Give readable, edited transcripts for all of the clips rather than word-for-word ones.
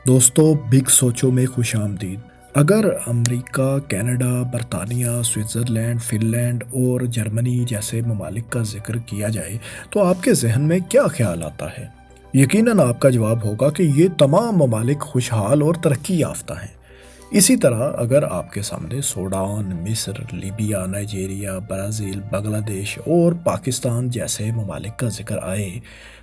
دوستو بگ سوچو میں خوش آمدید۔ اگر امریکہ، کینیڈا، برطانیہ، سوئٹزرلینڈ، فن لینڈ اور جرمنی جیسے ممالک کا ذکر کیا جائے تو آپ کے ذہن میں کیا خیال آتا ہے؟ یقیناً آپ کا جواب ہوگا کہ یہ تمام ممالک خوشحال اور ترقی یافتہ ہیں۔ اسی طرح اگر آپ کے سامنے سوڈان، مصر، لیبیا، نائجیریا، برازیل، بنگلہ دیش اور پاکستان جیسے ممالک کا ذکر آئے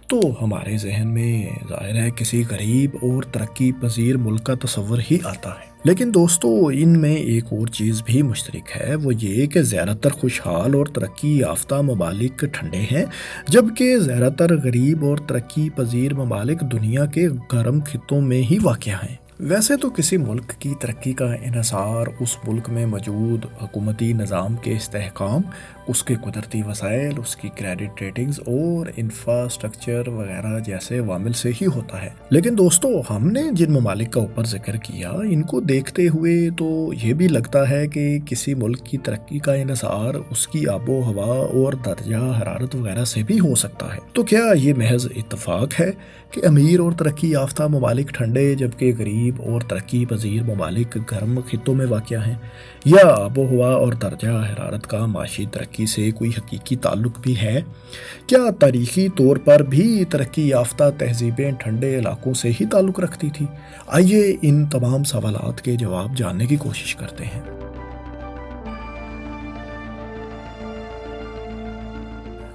تو ہمارے ذہن میں ظاہر ہے کسی غریب اور ترقی پذیر ملک کا تصور ہی آتا ہے۔ لیکن دوستو ان میں ایک اور چیز بھی مشترک ہے، وہ یہ کہ زیادہ تر خوشحال اور ترقی یافتہ ممالک ٹھنڈے ہیں، جبکہ زیادہ تر غریب اور ترقی پذیر ممالک دنیا کے گرم خطوں میں ہی واقع ہیں۔ ویسے تو کسی ملک کی ترقی کا انحصار اس ملک میں موجود حکومتی نظام کے استحکام، اس کے قدرتی وسائل، اس کی کریڈٹ ریٹنگز اور انفراسٹرکچر وغیرہ جیسے عوامل سے ہی ہوتا ہے۔ لیکن دوستو ہم نے جن ممالک کا اوپر ذکر کیا ان کو دیکھتے ہوئے تو یہ بھی لگتا ہے کہ کسی ملک کی ترقی کا انحصار اس کی آب و ہوا اور درجہ حرارت وغیرہ سے بھی ہو سکتا ہے۔ تو کیا یہ محض اتفاق ہے کہ امیر اور ترقی یافتہ ممالک ٹھنڈے جبکہ غریب اور ترقی پذیر ممالک گرم خطوں میں واقع ہیں، یا آب و ہوا اور درجہ حرارت کا معاشی ترقی سے کوئی حقیقی تعلق بھی ہے؟ کیا تاریخی طور پر بھی ترقی یافتہ تہذیبیں ٹھنڈے علاقوں سے ہی تعلق رکھتی تھی؟ آئیے ان تمام سوالات کے جواب جاننے کی کوشش کرتے ہیں۔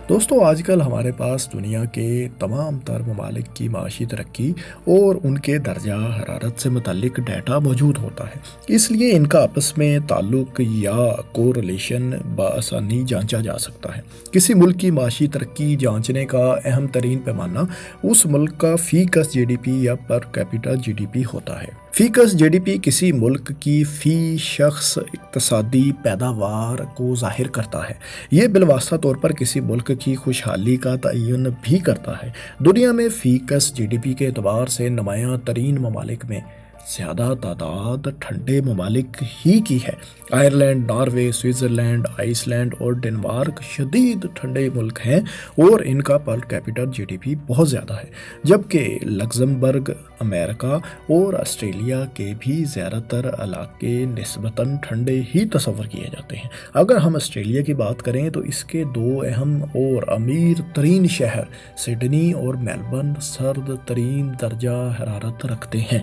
دوستو آج کل ہمارے پاس دنیا کے تمام تر ممالک کی معاشی ترقی اور ان کے درجہ حرارت سے متعلق ڈیٹا موجود ہوتا ہے، اس لیے ان کا آپس میں تعلق یا کوریلیشن بآسانی جانچا جا سکتا ہے۔ کسی ملک کی معاشی ترقی جانچنے کا اہم ترین پیمانہ اس ملک کا فی کس جی ڈی پی یا per capita G D P ہوتا ہے۔ فی کس جی ڈی پی کسی ملک کی فی شخص اقتصادی پیداوار کو ظاہر کرتا ہے۔ یہ بالواسطہ طور پر کسی ملک کی خوشحالی کا تعین بھی کرتا ہے۔ دنیا میں فی کس جی ڈی پی کے اعتبار سے نمایاں ترین ممالک میں زیادہ تعداد ٹھنڈے ممالک ہی کی ہے۔ Ireland, Norway, Switzerland, Iceland اور ڈنمارک شدید ٹھنڈے ملک ہیں اور ان کا per capita G D P بہت زیادہ ہے، جبکہ لگزمبرگ، امریکہ اور آسٹریلیا کے بھی زیادہ تر علاقے نسبتاً ٹھنڈے ہی تصور کیے جاتے ہیں۔ اگر ہم آسٹریلیا کی بات کریں تو اس کے دو اہم اور امیر ترین شہر سڈنی اور میلبرن سرد ترین درجہ حرارت رکھتے ہیں،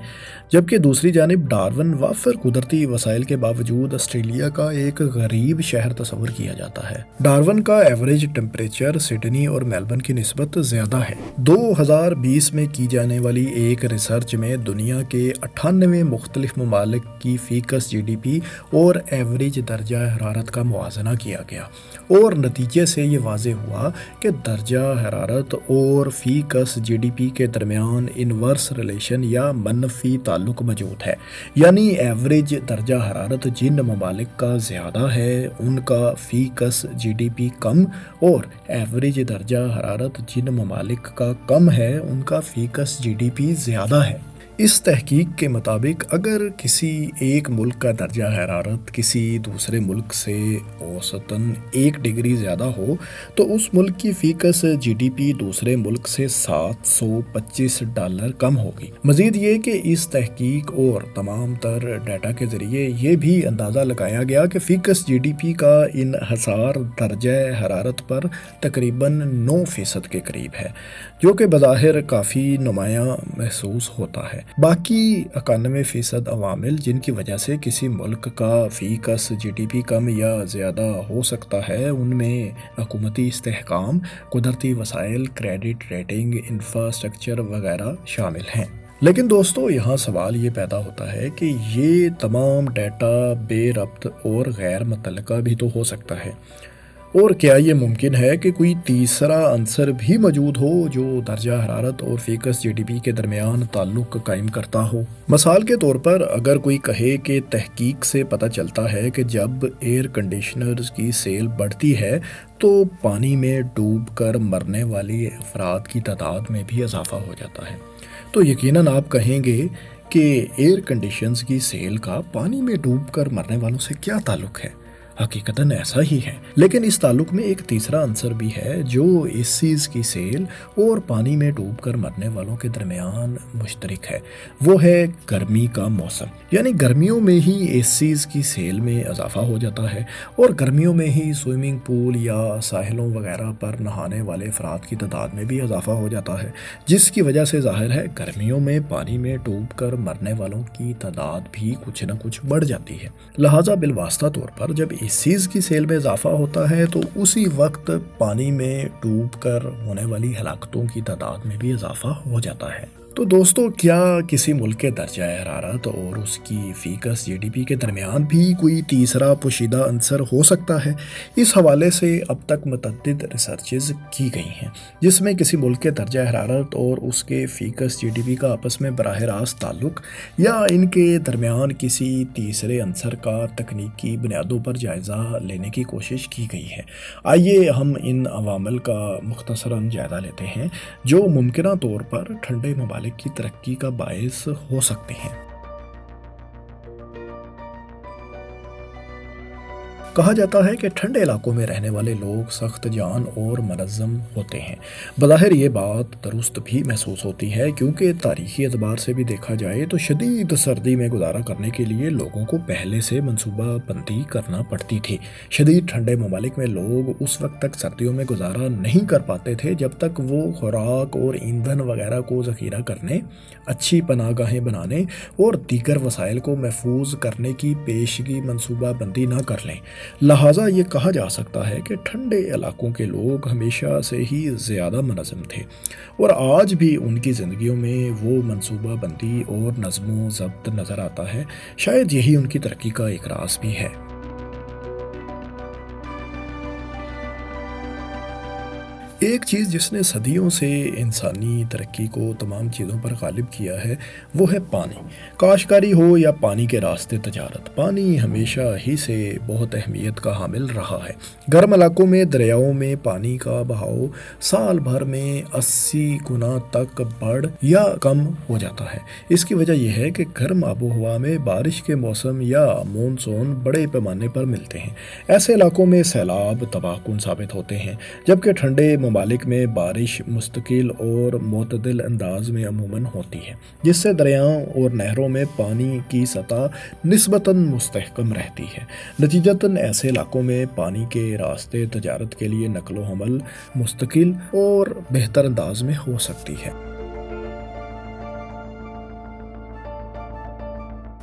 جبکہ دوسری جانب ڈارون وافر قدرتی وسائل کے باوجود آسٹریلیا کا ایک غریب شہر تصور کیا جاتا ہے۔ ڈارون کا ایوریج ٹیمپریچر سڈنی اور میلبرن کی نسبت زیادہ ہے۔ 2020 میں کی جانے والی ایک ریسرچ میں دنیا کے 98 مختلف ممالک کی فی کس جی ڈی پی اور ایوریج درجہ حرارت کا موازنہ کیا گیا، اور نتیجے سے یہ واضح ہوا کہ درجہ حرارت اور فی کس جی ڈی پی کے درمیان انورس ریلیشن یا منفی تعلق موجود ہے، یعنی ایوریج درجہ حرارت جن ممالک کا زیادہ ہے ان کا فی کس جی ڈی پی کم، اور ایوریج درجہ حرارت جن ممالک کا کم ہے ان کا فی کس جی ڈی پی زیادہ ہے۔ اس تحقیق کے مطابق اگر کسی ایک ملک کا درجہ حرارت کسی دوسرے ملک سے اوسطاً 1 ڈگری زیادہ ہو تو اس ملک کی فی کس جی ڈی پی دوسرے ملک سے $725 کم ہوگی۔ مزید یہ کہ اس تحقیق اور تمام تر ڈیٹا کے ذریعے یہ بھی اندازہ لگایا گیا کہ فی کس جی ڈی پی کا انحصار درجہ حرارت پر تقریباً 9% کے قریب ہے، جو کہ بظاہر کافی نمایاں محسوس ہوتا ہے۔ باقی 91% عوامل جن کی وجہ سے کسی ملک کا فی کس جی ڈی پی کم یا زیادہ ہو سکتا ہے ان میں حکومتی استحکام، قدرتی وسائل، کریڈٹ ریٹنگ، انفراسٹرکچر وغیرہ شامل ہیں۔ لیکن دوستو یہاں سوال یہ پیدا ہوتا ہے کہ یہ تمام ڈیٹا بے ربط اور غیر متعلقہ بھی تو ہو سکتا ہے، اور کیا یہ ممکن ہے کہ کوئی تیسرا عنصر بھی موجود ہو جو درجہ حرارت اور فی کس جی ڈی پی کے درمیان تعلق قائم کرتا ہو؟ مثال کے طور پر اگر کوئی کہے کہ تحقیق سے پتہ چلتا ہے کہ جب ایئر کنڈیشنرز کی سیل بڑھتی ہے تو پانی میں ڈوب کر مرنے والی افراد کی تعداد میں بھی اضافہ ہو جاتا ہے، تو یقیناً آپ کہیں گے کہ ایئر کنڈیشنز کی سیل کا پانی میں ڈوب کر مرنے والوں سے کیا تعلق ہے؟ حقیقتاً ایسا ہی ہے، لیکن اس تعلق میں ایک تیسرا عنصر بھی ہے جو ایسیز کی سیل اور پانی میں ڈوب کر مرنے والوں کے درمیان مشترک ہے۔ وہ ہے گرمی کا موسم، یعنی گرمیوں میں ہی ایسیز کی سیل میں اضافہ ہو جاتا ہے، اور گرمیوں میں ہی سوئمنگ پول یا ساحلوں وغیرہ پر نہانے والے افراد کی تعداد میں بھی اضافہ ہو جاتا ہے، جس کی وجہ سے ظاہر ہے گرمیوں میں پانی میں ڈوب کر مرنے والوں کی تعداد بھی کچھ نہ کچھ بڑھ جاتی ہے۔ لہٰذا بالواسطہ طور پر جب ایسیز کی سیل میں اضافہ ہوتا ہے تو اسی وقت پانی میں ڈوب کر ہونے والی ہلاکتوں کی تعداد میں بھی اضافہ ہو جاتا ہے۔ تو دوستو، کیا کسی ملک کے درجہ حرارت اور اس کی فیکس جی ڈی پی کے درمیان بھی کوئی تیسرا پوشیدہ عنصر ہو سکتا ہے؟ اس حوالے سے اب تک متعدد ریسرچز کی گئی ہیں جس میں کسی ملک کے درجہ حرارت اور اس کے فیکس جی ڈی پی کا آپس میں براہ راست تعلق یا ان کے درمیان کسی تیسرے عنصر کا تکنیکی بنیادوں پر جائزہ لینے کی کوشش کی گئی ہے۔ آئیے ہم ان عوامل کا مختصراً جائزہ لیتے ہیں جو ممکنہ طور پر ٹھنڈے ممالک کی ترقی کا باعث ہو سکتے ہیں۔ کہا جاتا ہے کہ ٹھنڈے علاقوں میں رہنے والے لوگ سخت جان اور منظم ہوتے ہیں۔ بظاہر یہ بات درست بھی محسوس ہوتی ہے، کیونکہ تاریخی اعتبار سے بھی دیکھا جائے تو شدید سردی میں گزارا کرنے کے لیے لوگوں کو پہلے سے منصوبہ بندی کرنا پڑتی تھی۔ شدید ٹھنڈے ممالک میں لوگ اس وقت تک سردیوں میں گزارا نہیں کر پاتے تھے جب تک وہ خوراک اور ایندھن وغیرہ کو ذخیرہ کرنے، اچھی پناہ گاہیں بنانے اور دیگر وسائل کو محفوظ کرنے کی پیشگی منصوبہ بندی نہ کر لیں۔ لہٰذا یہ کہا جا سکتا ہے کہ ٹھنڈے علاقوں کے لوگ ہمیشہ سے ہی زیادہ منظم تھے، اور آج بھی ان کی زندگیوں میں وہ منصوبہ بندی اور نظم و ضبط نظر آتا ہے۔ شاید یہی ان کی ترقی کا ایک راز بھی ہے۔ ایک چیز جس نے صدیوں سے انسانی ترقی کو تمام چیزوں پر غالب کیا ہے وہ ہے پانی۔ کاشتکاری ہو یا پانی کے راستے تجارت، پانی ہمیشہ ہی سے بہت اہمیت کا حامل رہا ہے۔ گرم علاقوں میں دریاؤں میں پانی کا بہاؤ سال بھر میں 80 گنا تک بڑھ یا کم ہو جاتا ہے۔ اس کی وجہ یہ ہے کہ گرم آب و ہوا میں بارش کے موسم یا مونسون بڑے پیمانے پر ملتے ہیں۔ ایسے علاقوں میں سیلاب تباہ کن ثابت ہوتے ہیں، جبکہ ٹھنڈے ممالک میں بارش مستقل اور معتدل انداز میں عموماً ہوتی ہے، جس سے دریاؤں اور نہروں میں پانی کی سطح نسبتاً مستحکم رہتی ہے۔ نتیجتاً ایسے علاقوں میں پانی کے راستے تجارت کے لیے نقل و حمل مستقل اور بہتر انداز میں ہو سکتی ہے۔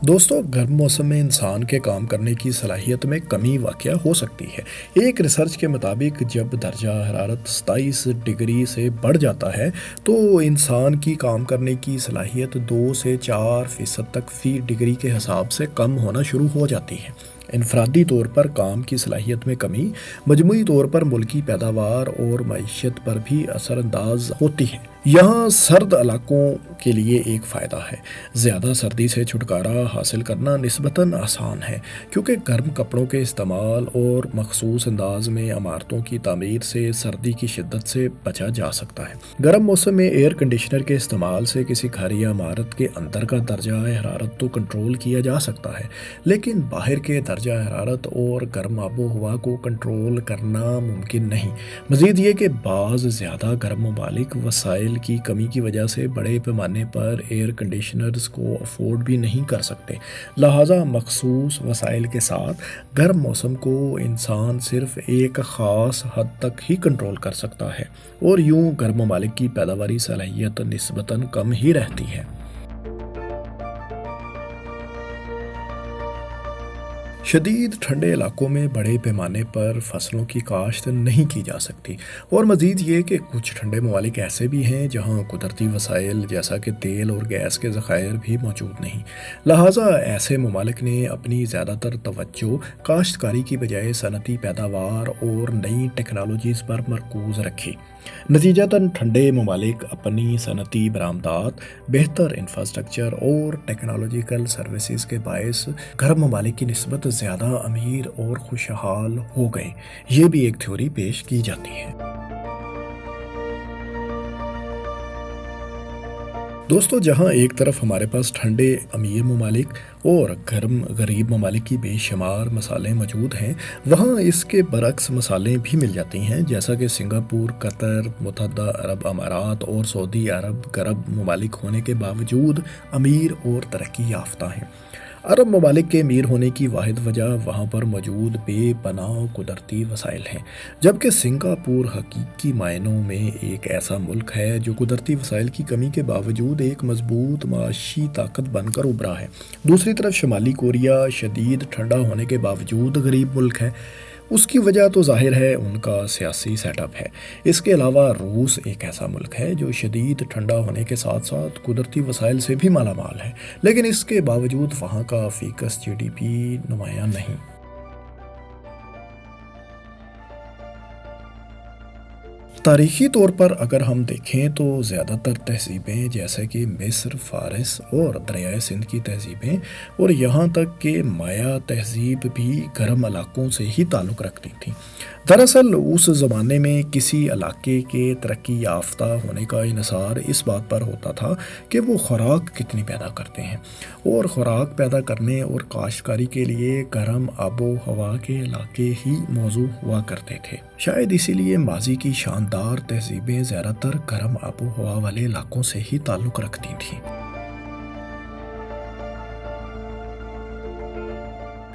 دوستو، گرم موسم میں انسان کے کام کرنے کی صلاحیت میں کمی واقع ہو سکتی ہے۔ ایک ریسرچ کے مطابق جب درجہ حرارت 27 ڈگری سے بڑھ جاتا ہے تو انسان کی کام کرنے کی صلاحیت 2 سے 4% تک فی ڈگری کے حساب سے کم ہونا شروع ہو جاتی ہے۔ انفرادی طور پر کام کی صلاحیت میں کمی مجموعی طور پر ملکی پیداوار اور معیشت پر بھی اثر انداز ہوتی ہے۔ یہاں سرد علاقوں کے لیے ایک فائدہ ہے۔ زیادہ سردی سے چھٹکارا حاصل کرنا نسبتاً آسان ہے، کیونکہ گرم کپڑوں کے استعمال اور مخصوص انداز میں عمارتوں کی تعمیر سے سردی کی شدت سے بچا جا سکتا ہے۔ گرم موسم میں ایئر کنڈیشنر کے استعمال سے کسی گھر یا عمارت کے اندر کا درجہ حرارت تو کنٹرول کیا جا سکتا ہے، لیکن باہر کے درجہ حرارت اور گرم آب و ہوا کو کنٹرول کرنا ممکن نہیں۔ مزید یہ کہ بعض زیادہ گرم ممالک وسائل کی کمی کی وجہ سے بڑے پیمانے پر ایئر کنڈیشنرز کو افورڈ بھی نہیں کر سکتے۔ لہٰذا مخصوص وسائل کے ساتھ گرم موسم کو انسان صرف ایک خاص حد تک ہی کنٹرول کر سکتا ہے، اور یوں گرم ممالک کی پیداواری صلاحیت نسبتاً کم ہی رہتی ہے۔ شدید ٹھنڈے علاقوں میں بڑے پیمانے پر فصلوں کی کاشت نہیں کی جا سکتی، اور مزید یہ کہ کچھ ٹھنڈے ممالک ایسے بھی ہیں جہاں قدرتی وسائل جیسا کہ تیل اور گیس کے ذخائر بھی موجود نہیں۔ لہٰذا ایسے ممالک نے اپنی زیادہ تر توجہ کاشتکاری کی بجائے صنعتی پیداوار اور نئی ٹیکنالوجیز پر مرکوز رکھی۔ نتیجتاً ٹھنڈے ممالک اپنی صنعتی برآمدات، بہتر انفراسٹرکچر اور ٹیکنالوجیکل سروسز کے باعث گرم ممالک کی نسبت زیادہ امیر اور خوشحال ہو گئے۔ یہ بھی ایک تھیوری پیش کی جاتی ہے۔ دوستو جہاں ایک طرف ہمارے پاس ٹھنڈے امیر ممالک اور گرم غریب ممالک کی بے شمار مسالیں موجود ہیں، وہاں اس کے برعکس مسالیں بھی مل جاتی ہیں، جیسا کہ سنگاپور، قطر، متحدہ عرب امارات اور سعودی عرب غرب ممالک ہونے کے باوجود امیر اور ترقی یافتہ ہیں۔ عرب ممالک کے امیر ہونے کی واحد وجہ وہاں پر موجود بے پناہ قدرتی وسائل ہیں، جبکہ سنگاپور حقیقی معنوں میں ایک ایسا ملک ہے جو قدرتی وسائل کی کمی کے باوجود ایک مضبوط معاشی طاقت بن کر ابھرا ہے۔ دوسری طرف شمالی کوریا شدید ٹھنڈا ہونے کے باوجود غریب ملک ہے۔ اس کی وجہ تو ظاہر ہے ان کا سیاسی سیٹ اپ ہے۔ اس کے علاوہ روس ایک ایسا ملک ہے جو شدید ٹھنڈا ہونے کے ساتھ ساتھ قدرتی وسائل سے بھی مالا مال ہے، لیکن اس کے باوجود وہاں کا فیکس GDP نمایاں نہیں۔ تاریخی طور پر اگر ہم دیکھیں تو زیادہ تر تہذیبیں جیسے کہ مصر، فارس اور دریائے سندھ کی تہذیبیں اور یہاں تک کہ مایا تہذیب بھی گرم علاقوں سے ہی تعلق رکھتی تھیں۔ دراصل اس زمانے میں کسی علاقے کے ترقی یافتہ ہونے کا انحصار اس بات پر ہوتا تھا کہ وہ خوراک کتنی پیدا کرتے ہیں، اور خوراک پیدا کرنے اور کاشتکاری کے لیے گرم آب و ہوا کے علاقے ہی موزوں ہوا کرتے تھے۔ شاید اسی لیے ماضی کی شاندار تہذیبیں زیادہ تر گرم آب و ہوا والے علاقوں سے ہی تعلق رکھتی تھیں۔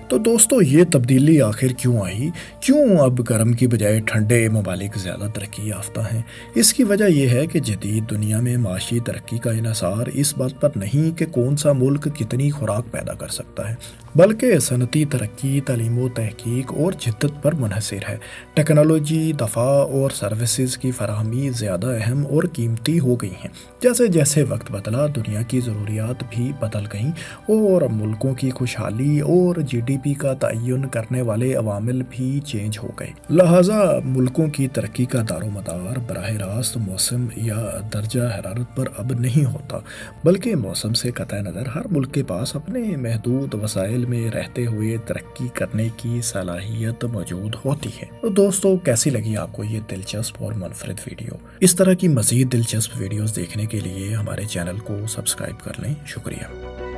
تو دوستو یہ تبدیلی آخر کیوں آئی؟ کیوں اب گرم کی بجائے ٹھنڈے ممالک زیادہ ترقی یافتہ ہیں؟ اس کی وجہ یہ ہے کہ جدید دنیا میں معاشی ترقی کا انحصار اس بات پر نہیں کہ کون سا ملک کتنی خوراک پیدا کر سکتا ہے، بلکہ صنعتی ترقی، تعلیم و تحقیق اور جدت پر منحصر ہے۔ ٹیکنالوجی، دفاع اور سروسز کی فراہمی زیادہ اہم اور قیمتی ہو گئی ہیں۔ جیسے جیسے وقت بدلا، دنیا کی ضروریات بھی بدل گئیں اور ملکوں کی خوشحالی اور GDP کا تعین کرنے والے عوامل بھی چینج ہو گئے۔ لہٰذا ملکوں کی ترقی کا دار و مدار براہ راست موسم یا درجہ حرارت پر اب نہیں ہوتا، بلکہ موسم سے قطع نظر ہر ملک کے پاس اپنے محدود وسائل میں رہتے ہوئے ترقی کرنے کی صلاحیت موجود ہوتی ہے۔ تو دوستو کیسی لگی آپ کو یہ دلچسپ اور منفرد ویڈیو؟ اس طرح کی مزید دلچسپ ویڈیوز دیکھنے کے لیے ہمارے چینل کو سبسکرائب کر لیں۔ شکریہ۔